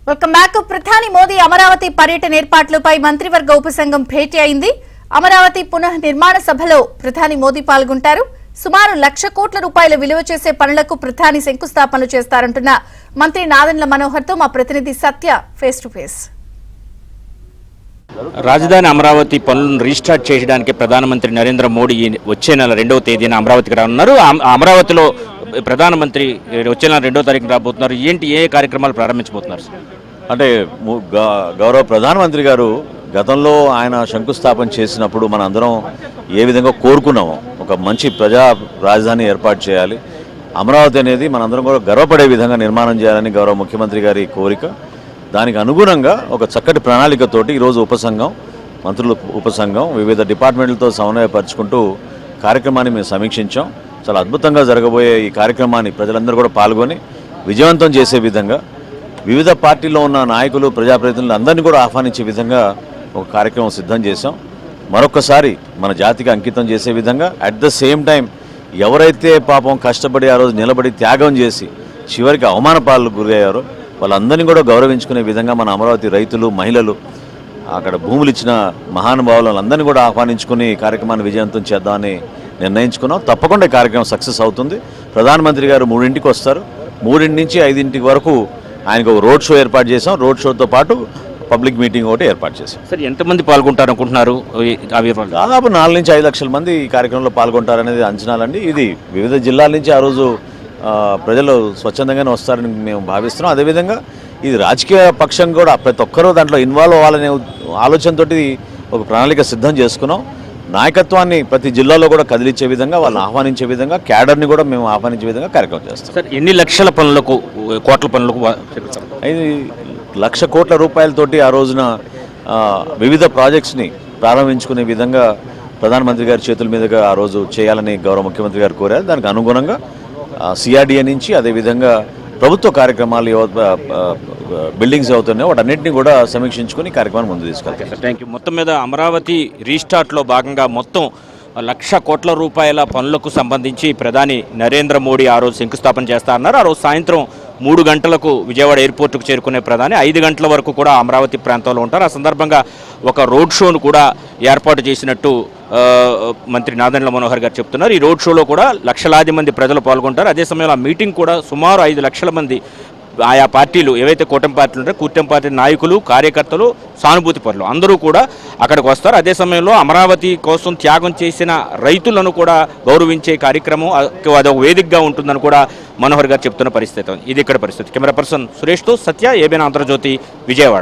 Welcome back. ప్రధాని మోదీ అమరావతి పర్యటన ఏర్పాట్లపై మంత్రివర్గ ఉపసంఘం భేటీ అయింది. అమరావతి పునః నిర్మాణ సభలో ప్రధాని మోదీ పాల్గొంటారు. సుమారు 1,00,000 కోట్ల రూపాయల విలువ చేసే పనులకు ప్రధాని శంకుస్థాపనలు చేస్తారంటున్న మంత్రి నాదెండ్ల మనోహర్ తో మా ప్రతినిధి సత్య ఫేస్ టు ఫేస్. రాజధాని అమరావతి పనులను రీస్టార్ట్ చేయడానికి ప్రధానమంత్రి నరేంద్ర మోడీ వచ్చే నెల 2వ తేదీన అమరావతికి రానున్నారు. అమరావతిలో ప్రధానమంత్రి వచ్చే నెల 2వ తారీఖున రాబోతున్నారు. ఏ కార్యక్రమాలు ప్రారంభించబోతున్నారు? అంటే గౌరవ ప్రధానమంత్రి గారు గతంలో ఆయన శంకుస్థాపన చేసినప్పుడు మన అందరం ఏ విధంగా కోరుకున్నామో ఒక మంచి ప్రజా రాజధాని ఏర్పాటు చేయాలి, అమరావతి అనేది మనందరం కూడా గర్వపడే విధంగా నిర్మాణం చేయాలని గౌరవ ముఖ్యమంత్రి గారి కోరిక. దానికి అనుగుణంగా ఒక చక్కటి ప్రణాళికతోటి ఈరోజు మంత్రుల ఉపసంఘం వివిధ డిపార్ట్మెంట్లతో సమన్వయపరుచుకుంటూ కార్యక్రమాన్ని మేము సమీక్షించాం. చాలా అద్భుతంగా జరగబోయే ఈ కార్యక్రమాన్ని ప్రజలందరూ కూడా పాల్గొని విజయవంతం చేసే విధంగా వివిధ పార్టీల్లో ఉన్న నాయకులు ప్రజాప్రతినిధులు అందరినీ కూడా ఆహ్వానించే విధంగా ఒక కార్యక్రమం సిద్ధం చేశాం. మరొకసారి మన జాతికి అంకితం చేసే విధంగా అట్ ద సేమ్ టైం ఎవరైతే పాపం కష్టపడి ఆ రోజు నిలబడి త్యాగం చేసి చివరికి అవమాన పాలకు గురయ్యారో వాళ్ళందరినీ కూడా గౌరవించుకునే విధంగా మన అమరావతి రైతులు, మహిళలు, అక్కడ భూములు ఇచ్చిన మహానుభావులందరినీ కూడా ఆహ్వానించుకుని ఈ కార్యక్రమాన్ని విజయవంతం చేద్దామని నిర్ణయించుకున్నాం. తప్పకుండా ఈ కార్యక్రమం సక్సెస్ అవుతుంది. ప్రధానమంత్రి గారు 3ంటికి వస్తారు. 3 నుంచి 5 వరకు ఆయనకు ఒక రోడ్ షో ఏర్పాటు చేసాం. రోడ్ షోతో పాటు పబ్లిక్ మీటింగ్ ఒకటి ఏర్పాటు చేశాం. సార్, ఎంతమంది పాల్గొంటారు అనుకుంటున్నారు? దాదాపు 4 నుంచి 5 లక్షల మంది ఈ కార్యక్రమంలో పాల్గొంటారనేది అంచనాలండి. ఇది వివిధ జిల్లాల నుంచి ఆ రోజు ప్రజలు స్వచ్ఛందంగానే వస్తారని మేము భావిస్తున్నాం. అదేవిధంగా ఇది రాజకీయ పక్షం కూడా ప్రతి ఒక్కరూ దాంట్లో ఇన్వాల్వ్ అవ్వాలనే ఆలోచనతో ఒక ప్రణాళిక సిద్ధం చేసుకున్నాం. నాయకత్వాన్ని ప్రతి జిల్లాలో కూడా కదిలించే విధంగా, వాళ్ళని ఆహ్వానించే విధంగా, క్యాడర్ని కూడా మేము ఆహ్వానించే విధంగా కార్యక్రమం చేస్తాం. సార్, ఎన్ని లక్షల పనులకు, కోట్ల పనులకు? 1,00,000 కోట్ల రూపాయలతోటి ఆ రోజున వివిధ ప్రాజెక్ట్స్ని ప్రారంభించుకునే విధంగా ప్రధానమంత్రి గారి చేతుల మీదుగా ఆ రోజు చేయాలని గౌరవ ముఖ్యమంత్రి గారు కోరారు. దానికి అనుగుణంగా సిఆర్డీఏ నుంచి అదేవిధంగా ప్రభుత్వ కార్యక్రమాలు బిల్డింగ్స్ అవుతున్నాయో వాటన్నింటినీ కూడా సమీక్షించుకుని కార్యక్రమాన్ని ముందు తీసుకెళ్తాం. Thank you. మొత్తం మీద అమరావతి రీస్టార్ట్లో భాగంగా మొత్తం 1,00,000 కోట్ల రూపాయల పనులకు సంబంధించి ప్రధాని నరేంద్ర మోడీ ఆ రోజు శంకుస్థాపన చేస్తా అన్నారు. ఆ రోజు సాయంత్రం 3 గంటలకు విజయవాడ ఎయిర్పోర్టుకు చేరుకునే ప్రధాని 5 గంటల వరకు కూడా అమరావతి ప్రాంతంలో ఉంటారు. ఆ సందర్భంగా ఒక రోడ్ షోను కూడా ఏర్పాటు చేసినట్టు మంత్రి నాదెండ్ల మనోహర్ గారు చెప్తున్నారు. ఈ రోడ్ షోలో కూడా లక్షలాది మంది ప్రజలు పాల్గొంటారు. అదే సమయంలో ఆ మీటింగ్ కూడా సుమారు 5 లక్షల మంది ఆయా పార్టీలు ఏవైతే కూటమి పార్టీలు ఉంటారో కూటమి పార్టీ నాయకులు, కార్యకర్తలు, సానుభూతి పరులు అందరూ కూడా అక్కడికి వస్తారు. అదే సమయంలో అమరావతి కోసం త్యాగం చేసిన రైతులను కూడా గౌరవించే కార్యక్రమం అదొక వేదికగా ఉంటుందని కూడా మనోహర్ గారు చెప్తున్న పరిస్థితి. ఇది ఇక్కడ పరిస్థితి. కెమెరా పర్సన్ సురేష్తో సత్య, ఏబీఎన్ ఆంధ్రజ్యోతి, విజయవాడ.